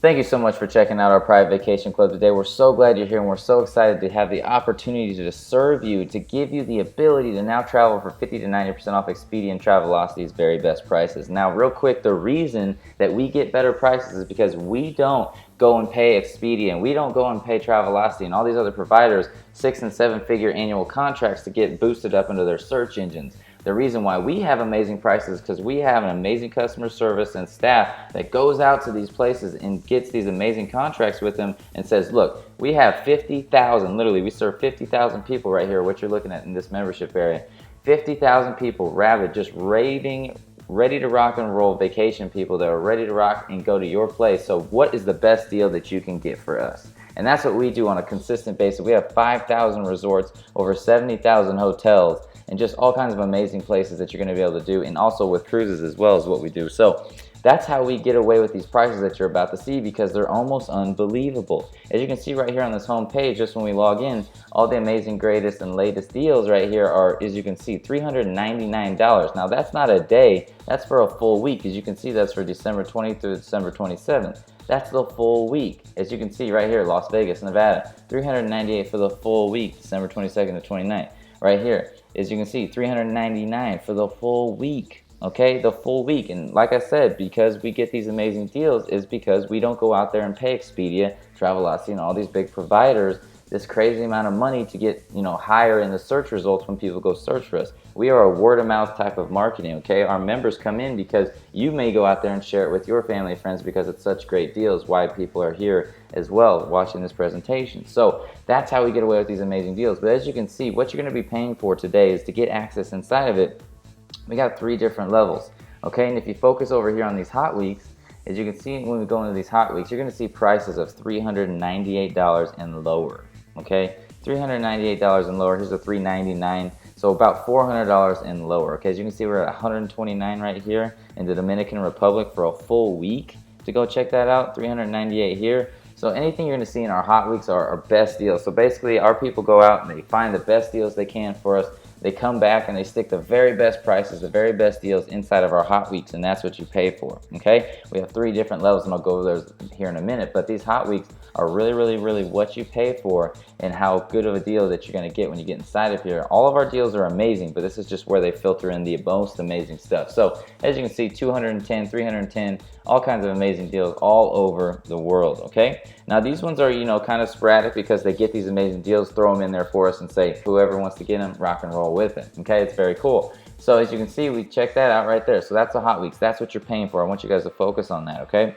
Thank you so much for checking out our private vacation club today. We're so glad you're here, and we're so excited to have the opportunity to serve you, to give you the ability to now travel for 50 to 90% off Expedia and Travelocities' very best prices. Now, real quick, the reason that we get better prices is because we don't go and pay Expedia, and we don't go and pay Travelocity and all these other providers 6- and 7-figure annual contracts to get boosted up into their search engines. The reason why we have amazing prices is because we have an amazing customer service and staff that goes out to these places and gets these amazing contracts with them and says, look, we have 50,000, literally we serve 50,000 people right here, what you're looking at in this membership area. 50,000 people, rabid, just raving, ready to rock and roll vacation people that are ready to rock and go to your place. So what is the best deal that you can get for us? And that's what we do on a consistent basis. We have 5,000 resorts, over 70,000 hotels, and just all kinds of amazing places that you're going to be able to do, and also with cruises as well as what we do. So that's how we get away with these prices that you're about to see, because they're almost unbelievable. As you can see right here on this home page, just when we log in, all the amazing, greatest, and latest deals right here are, as you can see, $399. Now that's not a day, that's for a full week. As you can see, that's for December 20th through December 27th. That's the full week. As you can see right here, Las Vegas, Nevada, $398 for the full week, December 22nd to 29th. Right here, as you can see, $399 for the full week. Okay, the full week. And like I said, because we get these amazing deals is because we don't go out there and pay Expedia, Travelocity, and all these big providers this crazy amount of money to get, higher in the search results when people go search for us. We are a word-of-mouth type of marketing, okay? Our members come in because you may go out there and share it with your family and friends because it's such great deals, why people are here as well watching this presentation. So that's how we get away with these amazing deals. But as you can see, what you're going to be paying for today is to get access inside of it. We got 3 different levels, okay? And if you focus over here on these hot weeks, as you can see when we go into these hot weeks, you're going to see prices of $398 and lower, okay? $398 and lower. Here's the $399, so about $400 and lower, okay? As you can see, we're at $129 right here in the Dominican Republic for a full week. To go check that out, $398 here. So anything you're going to see in our hot weeks are our best deals. So basically, our people go out and they find the best deals they can for us. They come back and they stick the very best prices, the very best deals inside of our hot weeks, and that's what you pay for, okay? We have 3 different levels, and I'll go over those here in a minute, but these hot weeks are really, really, really what you pay for and how good of a deal that you're going to get when you get inside of here. All of our deals are amazing, but this is just where they filter in the most amazing stuff. So as you can see, 210, 310, all kinds of amazing deals all over the world, okay? Now these ones are, kind of sporadic because they get these amazing deals, throw them in there for us and say, whoever wants to get them, rock and roll with it, okay? It's very cool. So as you can see, we check that out right there. So that's the hot weeks. That's what you're paying for. I want you guys to focus on that, okay?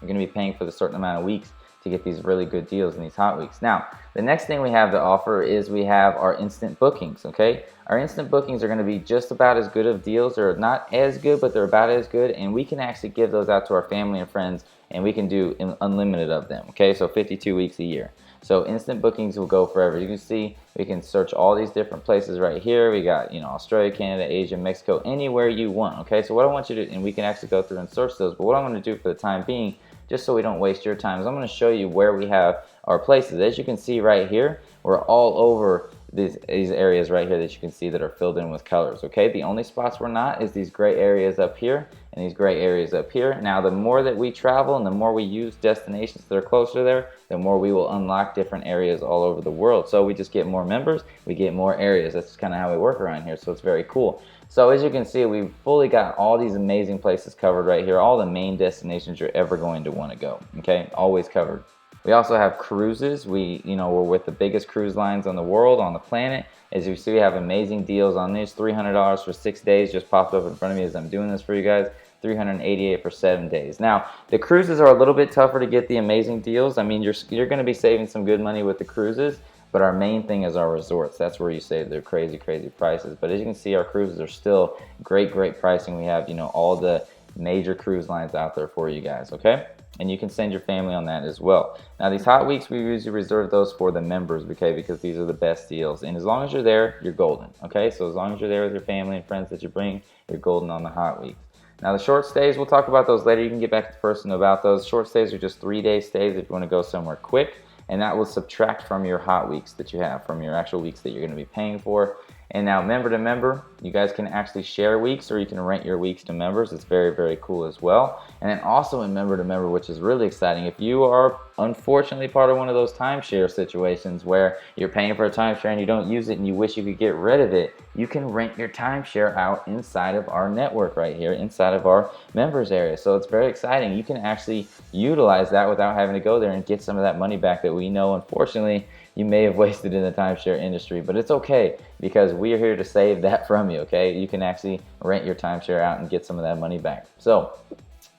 You're going to be paying for the certain amount of weeks to get these really good deals in these hot weeks. Now, the next thing we have to offer is we have our instant bookings, okay? Our instant bookings are going to be just about as good of deals. They're not as good, but they're about as good, and we can actually give those out to our family and friends, and we can do unlimited of them, okay? So 52 weeks a year. So instant bookings will go forever. You can see we can search all these different places right here. We got, Australia, Canada, Asia, Mexico, anywhere you want, okay? So what I want you to, and we can actually go through and search those, but what I'm going to do for the time being, just so we don't waste your time, is I'm going to show you where we have our places. As you can see right here, we're all over these areas right here that you can see that are filled in with colors, okay? The only spots we're not is these gray areas up here and these gray areas up here. Now, the more that we travel and the more we use destinations that are closer there, the more we will unlock different areas all over the world. So we just get more members, we get more areas. That's kind of how we work around here, so it's very cool. So as you can see, we've fully got all these amazing places covered right here, all the main destinations you're ever going to want to go, okay? Always covered. We also have cruises. We're with the biggest cruise lines on the world, on the planet. As you see, we have amazing deals on these. $300 for 6 days just popped up in front of me as I'm doing this for you guys. $388 for 7 days. Now, the cruises are a little bit tougher to get the amazing deals. I mean, you're going to be saving some good money with the cruises, but our main thing is our resorts. That's where you save their crazy, crazy prices. But as you can see, our cruises are still great, great pricing. We have, all the major cruise lines out there for you guys, okay? And you can send your family on that as well. Now, these hot weeks, we usually reserve those for the members, okay, because these are the best deals. And as long as you're there, you're golden, okay? So as long as you're there with your family and friends that you bring, you're golden on the hot weeks. Now, the short stays, we'll talk about those later. You can get back to the person about those. Short stays are just 3-day stays if you want to go somewhere quick, and that will subtract from your hot weeks that you have, from your actual weeks that you're going to be paying for. And now member to member, you guys can actually share weeks, or you can rent your weeks to members. It's very, very cool as well. And then also in member to member, which is really exciting, if you are unfortunately part of one of those timeshare situations where you're paying for a timeshare and you don't use it and you wish you could get rid of it, you can rent your timeshare out inside of our network right here, inside of our members area. So it's very exciting. You can actually utilize that without having to go there and get some of that money back that we know, unfortunately, you may have wasted in the timeshare industry, but it's okay because we are here to save that from you, okay? You can actually rent your timeshare out and get some of that money back. So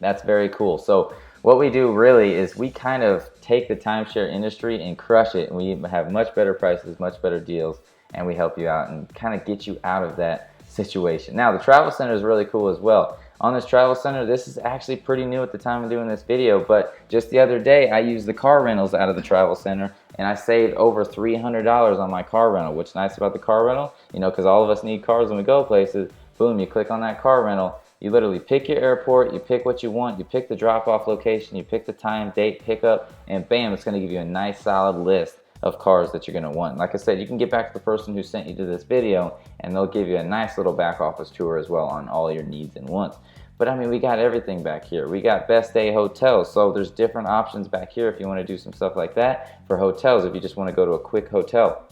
that's very cool. So what we do really is we kind of take the timeshare industry and crush it, and we have much better prices, much better deals, and we help you out and kind of get you out of that situation. Now, the Travel Center is really cool as well. On this Travel Center, this is actually pretty new at the time of doing this video, but just the other day I used the car rentals out of the Travel Center and I saved over $300 on my car rental. What's nice about the car rental, you know, because all of us need cars when we go places, boom, you click on that car rental, you literally pick your airport, you pick what you want, you pick the drop-off location, you pick the time, date, pickup, and bam, it's going to give you a nice solid list of cars that you're going to want. Like I said, you can get back to the person who sent you to this video and they'll give you a nice little back office tour as well on all your needs and wants. But I mean, we got everything back here. We got best day hotels, so there's different options back here if you want to do some stuff like that for hotels, if you just want to go to a quick hotel.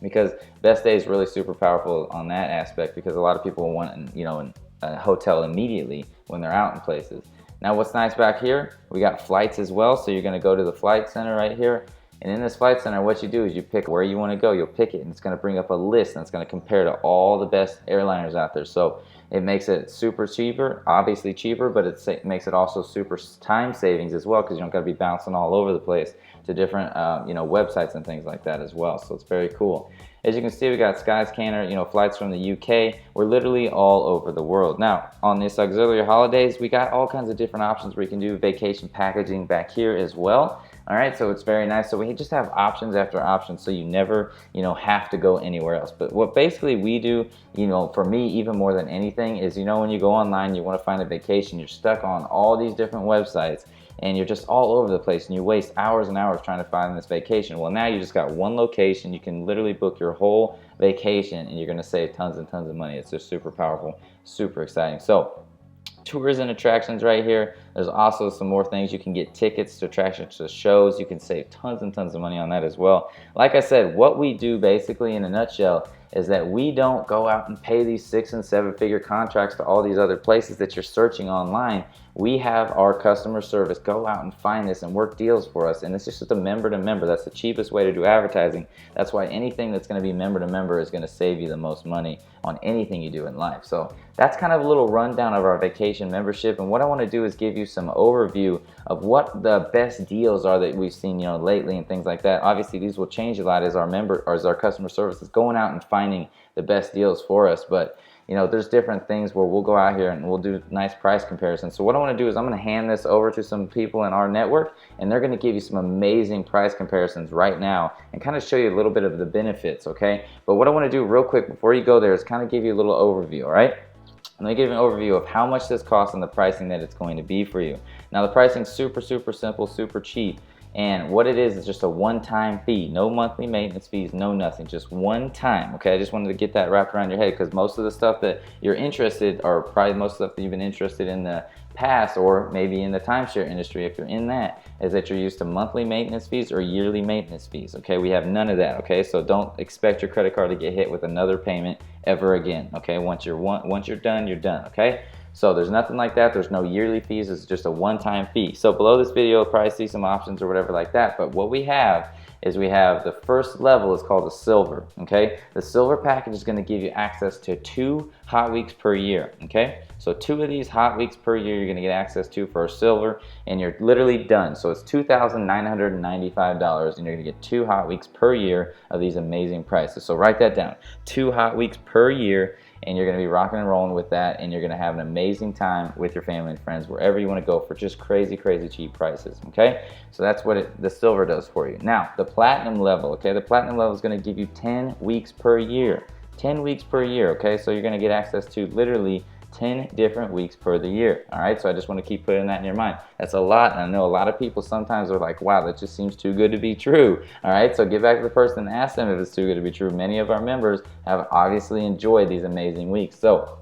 Because best day is really super powerful on that aspect, because a lot of people want, you know, a hotel immediately when they're out in places. Now what's nice back here, we got flights as well, so you're going to go to the flight center right here. And in this flight center, what you do is you pick where you want to go. You'll pick it, and it's going to bring up a list, and it's going to compare to all the best airliners out there. So it makes it super cheaper, obviously cheaper, but it makes it also super time savings as well, because you don't got to be bouncing all over the place to different you know, websites and things like that as well. So it's very cool. As you can see, we got Skyscanner, you know, flights from the UK. We're literally all over the world. Now, on this auxiliary holidays, we got all kinds of different options where you can do vacation packaging back here as well. All right, so it's very nice. So we just have options after options, so you never, you know, have to go anywhere else. But what basically we do, you know, for me, even more than anything, is, you know, when you go online, you want to find a vacation, you're stuck on all these different websites, and you're just all over the place, and you waste hours and hours trying to find this vacation. Well, now you just got one location. You can literally book your whole vacation, and you're going to save tons and tons of money. It's just super powerful, super exciting. So tours and attractions right here. There's also some more things. You can get tickets to attractions, to shows. You can save tons and tons of money on that as well. Like I said, what we do basically in a nutshell is that we don't go out and pay these 6- and 7-figure contracts to all these other places that you're searching online. We have our customer service go out and find this and work deals for us, and it's just a member to member. That's the cheapest way to do advertising. That's why anything that's going to be member to member is going to save you the most money on anything you do in life. So that's kind of a little rundown of our vacation membership, and what I want to do is give you some overview of what the best deals are that we've seen, you know, lately and things like that. Obviously these will change a lot as our customer service is going out and finding the best deals for us, but you know, there's different things where we'll go out here and we'll do nice price comparisons. So what I want to do is I'm going to hand this over to some people in our network, and they're going to give you some amazing price comparisons right now and kind of show you a little bit of the benefits, okay? But what I want to do real quick before you go there is kind of give you a little overview, all right? I'm going to give you an overview of how much this costs and the pricing that it's going to be for you. Now the pricing is super, super simple, super cheap. And what it is just a one-time fee. No monthly maintenance fees, no nothing, just one time, okay? I just wanted to get that wrapped around your head, because most of the stuff that you're interested, or probably most of the stuff that you've been interested in the past, or maybe in the timeshare industry, if you're in that, is that you're used to monthly maintenance fees or yearly maintenance fees, okay? We have none of that, okay? So don't expect your credit card to get hit with another payment ever again, okay? Once you're done, you're done, okay? So there's nothing like that. There's no yearly fees. It's just a one-time fee. So below this video, you'll probably see some options or whatever like that. But what we have is we have the first level is called the silver, okay? The silver package is going to give you access to 2 hot weeks per year, okay? So 2 of these hot weeks per year you're going to get access to for silver, and you're literally done. So it's $2,995, and you're going to get 2 hot weeks per year of these amazing prices. So write that down, 2 hot weeks per year, and you're going to be rocking and rolling with that, and you're going to have an amazing time with your family and friends wherever you want to go for just crazy, crazy cheap prices, okay? So that's what the silver does for you. Now, the platinum level, okay? The platinum level is going to give you 10 weeks per year. 10 weeks per year, okay? So you're going to get access to literally 10 different weeks per the year. All right, so I just want to keep putting that in your mind. That's a lot, and I know a lot of people sometimes are like, wow, that just seems too good to be true. All right, so get back to the person and ask them if it's too good to be true. Many of our members have obviously enjoyed these amazing weeks. So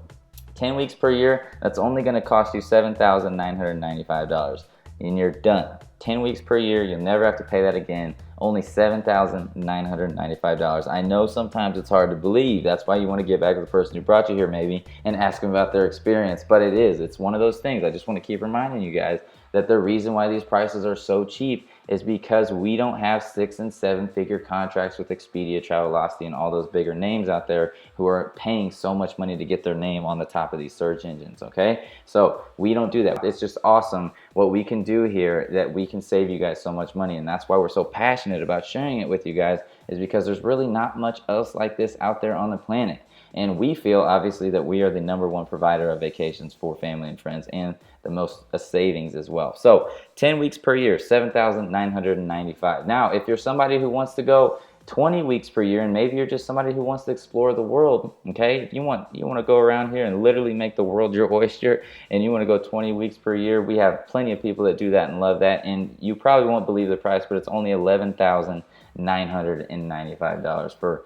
10 weeks per year, that's only going to cost you $7,995, and you're done. 10 weeks per year, you'll never have to pay that again. Only $7,995. I know sometimes it's hard to believe. That's why you want to get back to the person who brought you here maybe and ask them about their experience, but it's one of those things. I just want to keep reminding you guys that the reason why these prices are so cheap is because we don't have 6- and 7-figure contracts with Expedia, Travelocity, and all those bigger names out there who are paying so much money to get their name on the top of these search engines, okay? So we don't do that. It's just awesome what we can do here, that we can save you guys so much money, and that's why we're so passionate about sharing it with you guys, is because there's really not much else like this out there on the planet. And we feel obviously that we are the #1 provider of vacations for family and friends, and the most savings as well. So 10 weeks per year, $7,995. Now, if you're somebody who wants to go 20 weeks per year, and maybe you're just somebody who wants to explore the world, okay? If you want to go around here and literally make the world your oyster, and you want to go 20 weeks per year, we have plenty of people that do that and love that. And you probably won't believe the price, but it's only $11,995 for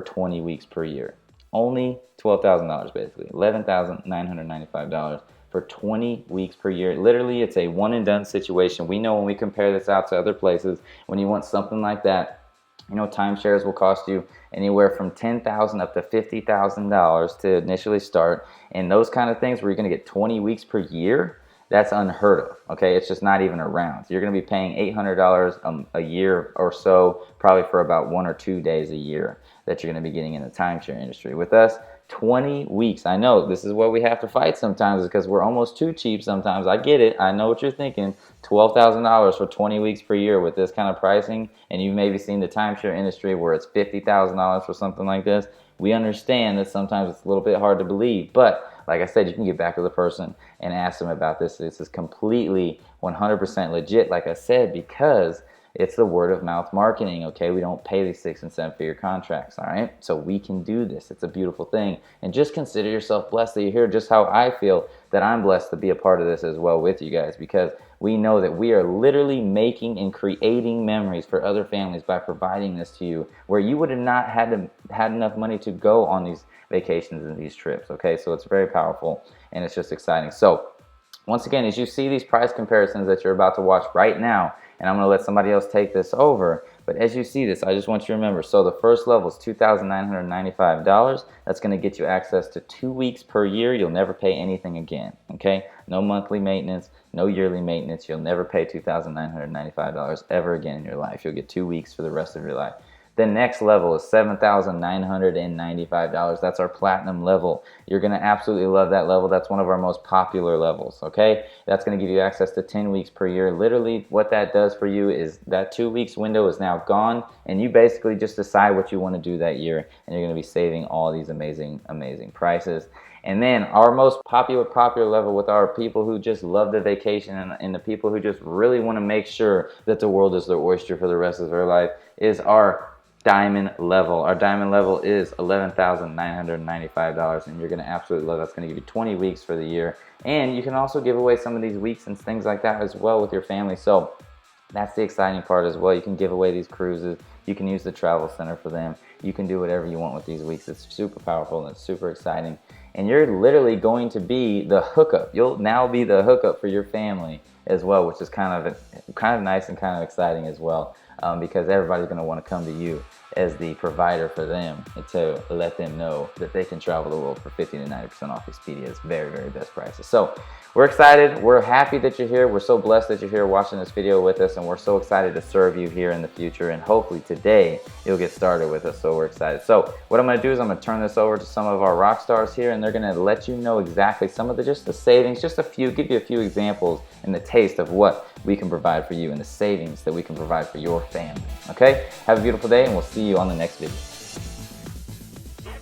20 weeks per year. Only $12,000 basically. $11,995 for 20 weeks per year. Literally, it's a one and done situation. We know when we compare this out to other places, when you want something like that, you know, timeshares will cost you anywhere from $10,000 up to $50,000 to initially start. And those kind of things where you're going to get 20 weeks per year, that's unheard of, okay? It's just not even around. So you're going to be paying $800 a year or so, probably for about 1 or 2 days a year that you're going to be getting in the timeshare industry. With us, 20 weeks. I know this is what we have to fight sometimes, because we're almost too cheap sometimes. I get it. I know what you're thinking. $12,000 for 20 weeks per year with this kind of pricing, and you've maybe seen the timeshare industry where it's $50,000 for something like this. We understand that sometimes it's a little bit hard to believe, but like I said, you can get back to the person and ask them about this. This is completely 100% legit, like I said, because it's the word of mouth marketing, okay? We don't pay these 6- and 7-figure contracts, all right? So we can do this. It's a beautiful thing. And just consider yourself blessed that you're here, just how I feel that I'm blessed to be a part of this as well with you guys, because we know that we are literally making and creating memories for other families by providing this to you, where you would have not had enough money to go on these vacations and these trips, okay? So it's very powerful, and it's just exciting. So once again, as you see these price comparisons that you're about to watch right now, and I'm going to let somebody else take this over, but as you see this, I just want you to remember, so the first level is $2,995. That's going to get you access to 2 weeks per year. You'll never pay anything again, okay? No monthly maintenance, no yearly maintenance. You'll never pay $2,995 ever again in your life. You'll get 2 weeks for the rest of your life. The next level is $7,995. That's our platinum level. You're going to absolutely love that level. That's one of our most popular levels, okay? That's going to give you access to 10 weeks per year. Literally, what that does for you is that 2 weeks window is now gone, and you basically just decide what you want to do that year, and you're going to be saving all these amazing, amazing prices. And then our most popular level with our people who just love the vacation, and the people who just really want to make sure that the world is their oyster for the rest of their life, is our diamond level. Our diamond level is $11,995, and you're going to absolutely love it. That's going to give you 20 weeks for the year, and you can also give away some of these weeks and things like that as well with your family. So that's the exciting part as well. You can give away these cruises. You can use the travel center for them. You can do whatever you want with these weeks. It's super powerful and it's super exciting, and you're literally going to be the hookup. You'll now be the hookup for your family as well, which is kind of nice and kind of exciting as well, because everybody's going to want to come to you as the provider for them, and to let them know that they can travel the world for 50 to 90% off Expedia's very, very best prices. So we're excited. We're happy that you're here. We're so blessed that you're here watching this video with us, and we're so excited to serve you here in the future, and hopefully today you'll get started with us. So we're excited. So what I'm going to do is I'm going to turn this over to some of our rock stars here, and they're going to let you know exactly some of the savings, just a few, give you a few examples and the taste of what we can provide for you and the savings that we can provide for your family. Okay? Have a beautiful day, and we'll see you on the next video.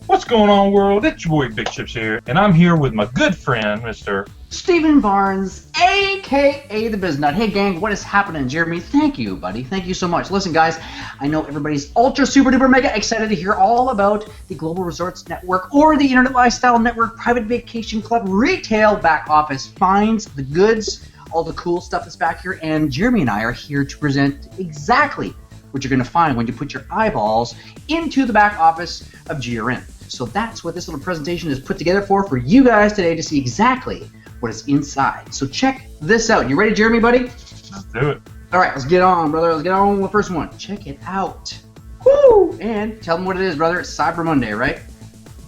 What's going on, world? It's your boy BigChips here, and I'm here with my good friend, Mr. Stephen Barnes, a.k.a. a.k.a. the Biz Nut. Hey, gang, what is happening? Jeremy, thank you, buddy. Thank you so much. Listen, guys, I know everybody's ultra, super, duper, mega excited to hear all about the Global Resorts Network or the Internet Lifestyle Network Private Vacation Club retail back office finds, the goods, all the cool stuff that's back here. And Jeremy and I are here to present exactly what you're going to find when you put your eyeballs into the back office of GRN. So that's what this little presentation is put together for you guys today to see exactly what is inside. So check this out. You ready, Jeremy, buddy? Let's do it. All right, let's get on, brother. Let's get on with the first one. Check it out. Woo! And tell them what it is, brother. It's Cyber Monday, right?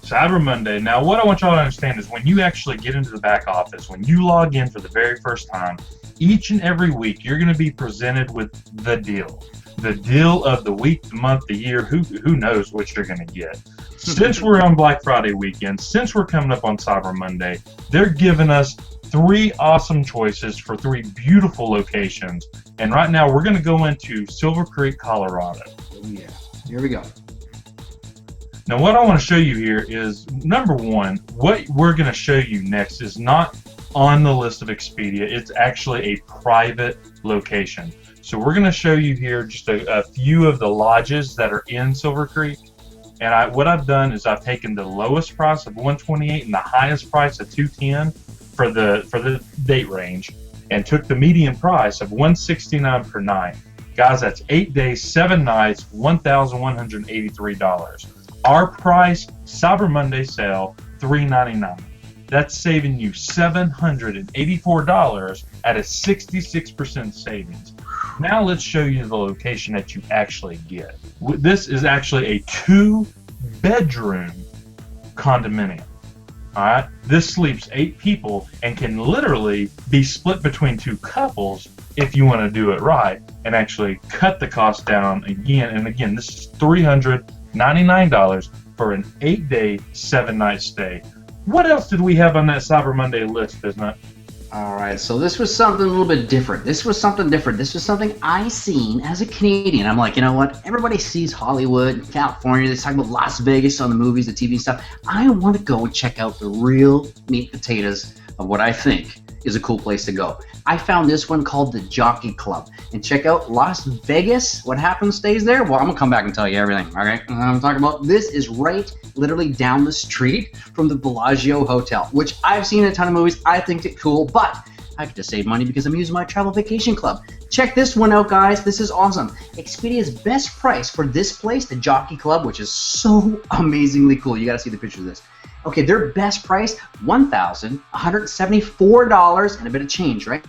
Cyber Monday. Now, what I want y'all to understand is when you actually get into the back office, when you log in for the very first time, each and every week, you're going to be presented with the deal. The deal of the week, the month, the year, who knows what you're going to get. Since we're on Black Friday weekend, since we're coming up on Cyber Monday, they're giving us 3 awesome choices for 3 beautiful locations. And right now, we're going to go into Silver Creek, Colorado. Oh, yeah. Here we go. Now, what I want to show you here is, number one, what we're going to show you next is not on the list of Expedia. It's actually a private location. So we're going to show you here just a few of the lodges that are in Silver Creek. And what I've done is I've taken the lowest price of $128 and the highest price of $210 for the date range, and took the median price of $169 per night. Guys, that's 8 days, 7 nights, $1,183. Our price, Cyber Monday sale, $399. That's saving you $784 at a 66% savings. Now let's show you the location that you actually get. This is actually a 2-bedroom condominium. All right, this sleeps 8 people and can literally be split between 2 couples if you want to do it right and actually cut the cost down again and again. This is $399 for an 8-day, 7-night stay. What else did we have on that Cyber Monday list, isn't it? All right, so this was something a little bit different. This was something I seen as a Canadian. I'm like, you know what? Everybody sees Hollywood and California. They talk about Las Vegas on the movies, the TV stuff. I want to go and check out the real meat and potatoes of what I think is a cool place to go. I found this one called the Jockey Club. And check out Las Vegas. What happens stays there? Well, I'm going to come back and tell you everything, all right? I'm talking about this is right literally down the street from the Bellagio Hotel, which I've seen in a ton of movies. I think it's cool, but I get to save money because I'm using my Travel Vacation Club. Check this one out, guys. This is awesome. Expedia's best price for this place, the Jockey Club, which is so amazingly cool. You got to see the picture of this. Okay, their best price, $1,174 and a bit of change, right?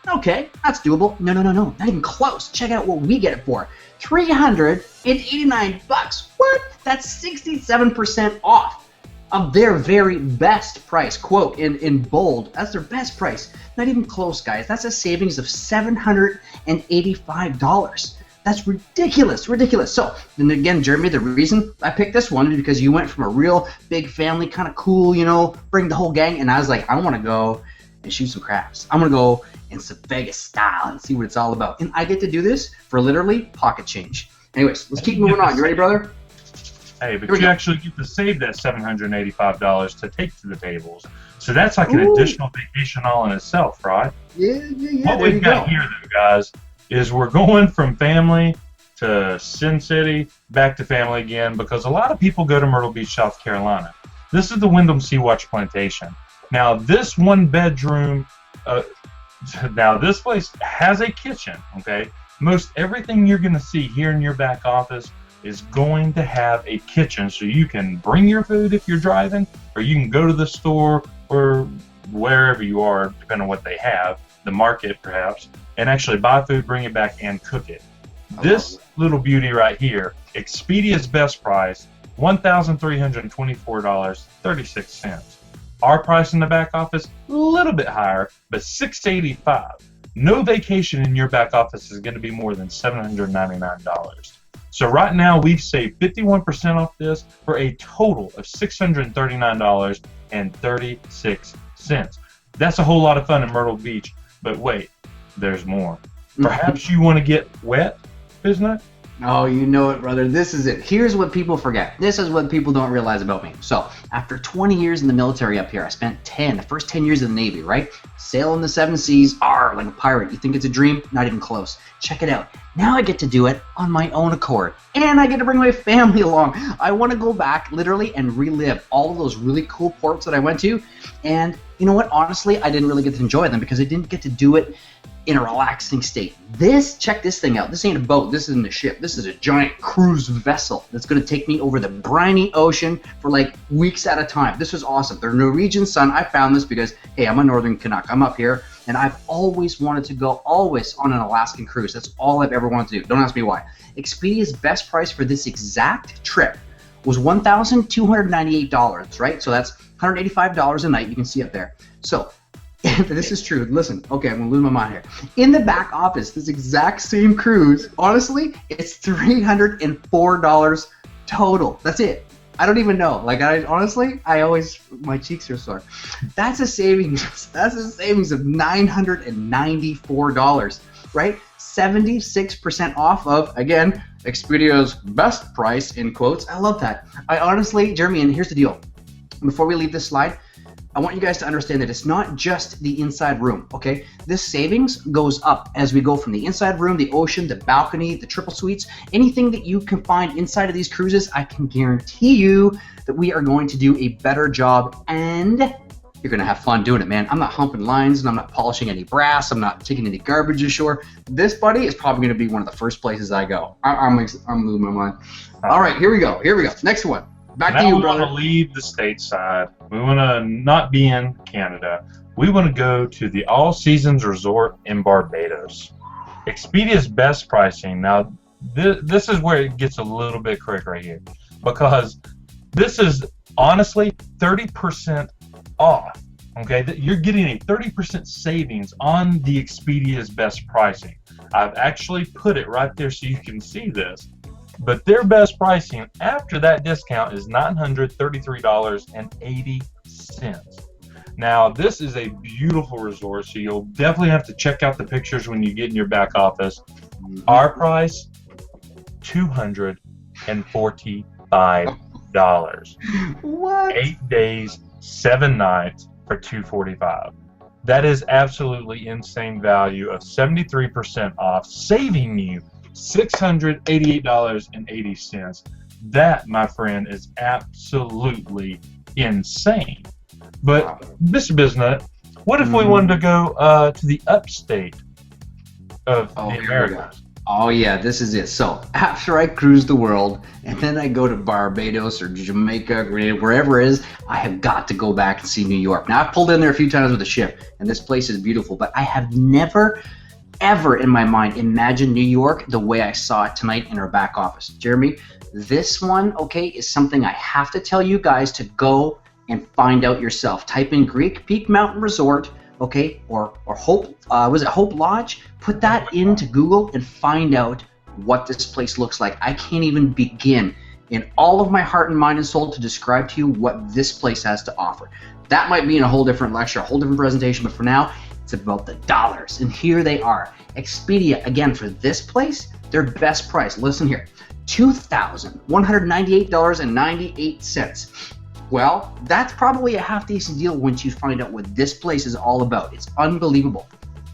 Okay, that's doable. No, not even close. Check out what we get it for. $389. What? That's 67% off of their very best price. Quote in bold, that's their best price. Not even close, guys. That's a savings of $785. That's ridiculous. So, and again, Jeremy, the reason I picked this one is because you went from a real big family, kind of cool, you know, bring the whole gang, and I was like, I want to go and shoot some craps. I'm going to go in some Vegas style and see what it's all about. And I get to do this for literally pocket change. Anyways, let's keep moving on. You ready, brother? Hey, but you actually get to save that $785 to take to the tables. So that's like an additional vacation all in itself, right? Yeah. What we've got here, though, guys, is we're going from family to Sin City, back to family again, because a lot of people go to Myrtle Beach, South Carolina. This is the Wyndham Sea-Watch Plantation. Now, this 1-bedroom, now this place has a kitchen, okay? Most everything you're going to see here in your back office is going to have a kitchen, so you can bring your food if you're driving, or you can go to the store or wherever you are, depending on what they have, the market perhaps, and actually buy food, bring it back, and cook it. This little beauty right here, Expedia's best price, $1,324.36. Our price in the back office, a little bit higher, but $685. No vacation in your back office is going to be more than $799. So right now, we've saved 51% off this for a total of $639.36. That's a whole lot of fun in Myrtle Beach, but wait, there's more. Perhaps you want to get wet, isn't it? Oh, you know it, brother. This is it. Here's what people forget. This is what people don't realize about me. So, after 20 years in the military up here, I spent the first 10 years in the Navy, right? Sailing the seven seas, like a pirate. You think it's a dream? Not even close. Check it out. Now I get to do it on my own accord. And I get to bring my family along. I want to go back, literally, and relive all of those really cool ports that I went to. And you know what? Honestly, I didn't really get to enjoy them because I didn't get to do it in a relaxing state. Check this thing out. This ain't a boat. This isn't a ship. This is a giant cruise vessel that's going to take me over the briny ocean for like weeks at a time. This was awesome. The Norwegian Sun, I found this because, hey, I'm a Northern Canuck. I'm up here, and I've always wanted to go on an Alaskan cruise. That's all I've ever wanted to do. Don't ask me why. Expedia's best price for this exact trip was $1,298, right? So that's $185 a night. You can see up there. So this is true. Listen, okay, I'm gonna lose my mind here. In the back office, this exact same cruise, honestly, it's $304 total. That's it. I don't even know. Like, my cheeks are sore. That's a savings. That's a savings of $994, right? 76% off of, again, Expedia's best price, in quotes. I love that. I honestly, Jeremy, and here's the deal. Before we leave this slide, I want you guys to understand that it's not just the inside room, okay? This savings goes up as we go from the inside room, the ocean, the balcony, the triple suites, anything that you can find inside of these cruises. I can guarantee you that we are going to do a better job, and you're going to have fun doing it, man. I'm not humping lines, and I'm not polishing any brass. I'm not taking any garbage ashore. This, buddy, is probably going to be one of the first places I go. I'm losing my mind. All right, here we go. Next one. Back to you, brother. We want to leave the stateside. We want to not be in Canada. We want to go to the All Seasons Resort in Barbados. Expedia's best pricing. Now, this is where it gets a little bit correct right here, because this is honestly 30% off. Okay, you're getting a 30% savings on the Expedia's best pricing. I've actually put it right there so you can see this. But their best pricing after that discount is $933.80. Now, this is a beautiful resort, so you'll definitely have to check out the pictures when you get in your back office. Our price, $245. What? 8 days, 7 nights for $245. That is absolutely insane value of 73% off, saving you $688.80. That, my friend, is absolutely insane. But, Mr. Biznut, what if we wanted to go to the upstate of the Americas? Oh, yeah, this is it. So, after I cruise the world, and then I go to Barbados or Jamaica, Grenada, wherever it is, I have got to go back and see New York. Now, I've pulled in there a few times with a ship, and this place is beautiful, but I have never ever in my mind imagine New York the way I saw it tonight in our back office. Jeremy, this one, okay, is something I have to tell you guys to go and find out yourself. Type in Greek Peak Mountain Resort, okay, or Hope, was it Hope Lodge? Put that into Google and find out what this place looks like. I can't even begin in all of my heart and mind and soul to describe to you what this place has to offer. That might be in a whole different lecture, a whole different presentation, but for now, it's about the dollars, and here they are. Expedia, again, for this place, their best price, listen here, $2,198.98. Well, that's probably a half-decent deal once you find out what this place is all about. It's unbelievable.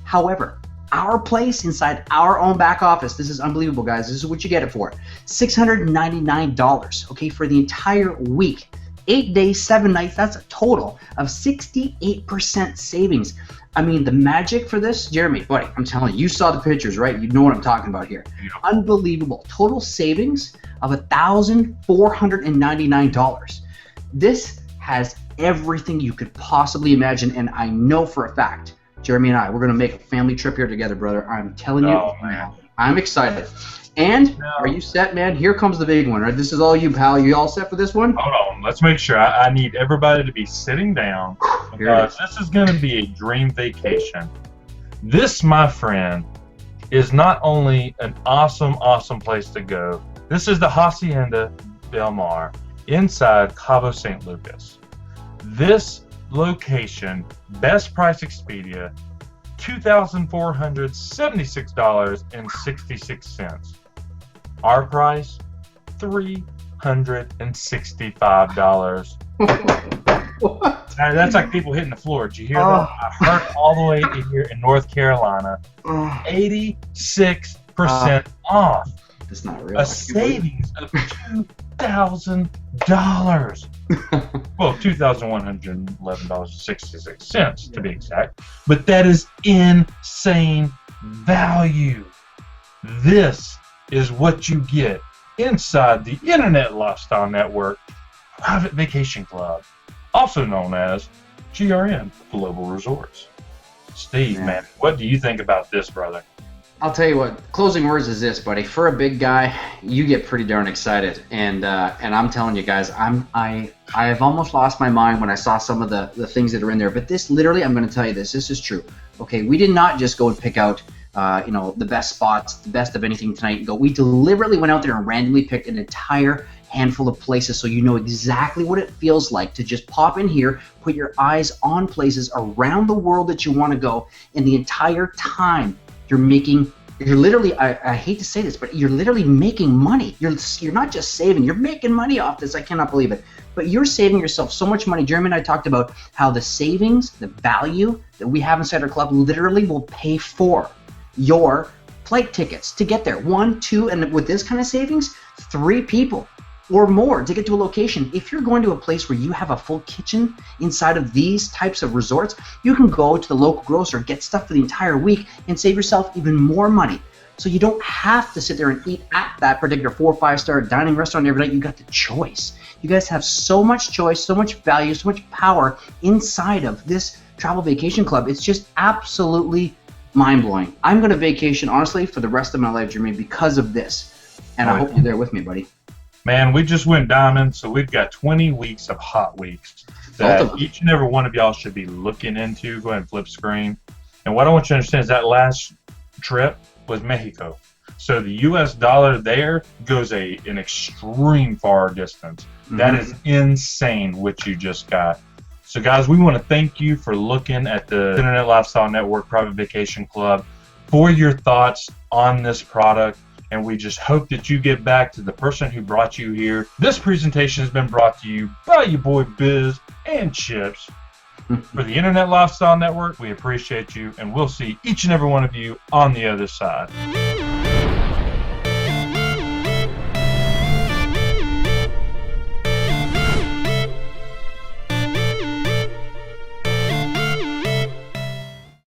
However, our place inside our own back office, this is unbelievable, guys. This is what you get it for. $699, okay, for the entire week. 8 days, 7 nights, that's a total of 68% savings. I mean, the magic for this, Jeremy, buddy, I'm telling you, you saw the pictures, right? You know what I'm talking about here. Yeah. Unbelievable. Total savings of $1,499. This has everything you could possibly imagine, and I know for a fact, Jeremy and I, we're going to make a family trip here together, brother. I'm telling you, I'm excited. And are you set, man? Here comes the big one, right? This is all you, pal. You all set for this one? Hold on. Let's make sure. I need everybody to be sitting down because this is going to be a dream vacation. This, my friend, is not only an awesome, awesome place to go. This is the Hacienda Del Mar inside Cabo San Lucas. This location, best price Expedia, $2,476.66. Our price, $365. What? That's like people hitting the floor. Did you hear that? Oh. I heard all the way here in North Carolina, 86% off. That's not real. A savings of $2,000. Well, $2,111.66 to be exact. But that is insane value. This is what you get inside the Internet Lifestyle Network Private Vacation Club, also known as GRN Global Resorts. Steve, man, what do you think about this, brother? I'll tell you what. Closing words is this, buddy. For a big guy, you get pretty darn excited, and I'm telling you guys, I have almost lost my mind when I saw some of the things that are in there. But this, literally, I'm going to tell you this. This is true. Okay, we did not just go and pick out, the best spots, the best of anything tonight, and go. We deliberately went out there and randomly picked an entire handful of places, so you know exactly what it feels like to just pop in here, put your eyes on places around the world that you want to go, and the entire time you're literally, I hate to say this, but you're literally making money. You're not just saving, you're making money off this. I cannot believe it. But you're saving yourself so much money. Jeremy and I talked about how the savings, the value that we have inside our club literally will pay for your flight tickets to get there. 1, 2, and with this kind of savings, 3 people or more to get to a location. If you're going to a place where you have a full kitchen inside of these types of resorts, you can go to the local grocer, get stuff for the entire week, and save yourself even more money. So you don't have to sit there and eat at that particular 4 or 5-star dining restaurant every night. You got the choice. You guys have so much choice, so much value, so much power inside of this travel vacation club. It's just absolutely mind-blowing. I'm going to vacation, honestly, for the rest of my life, Jeremy, because of this. And I hope you're there with me, buddy. Man, we just went diamond, so we've got 20 weeks of hot weeks that each and every one of y'all should be looking into. Go ahead and flip screen. And what I want you to understand is that last trip was Mexico. So the U.S. dollar there goes an extreme far distance. Mm-hmm. That is insane what you just got. So, guys, we want to thank you for looking at the Internet Lifestyle Network Private Vacation Club, for your thoughts on this product. And we just hope that you get back to the person who brought you here. This presentation has been brought to you by your boy BizandChips. For the Internet Lifestyle Network, we appreciate you, and we'll see each and every one of you on the other side.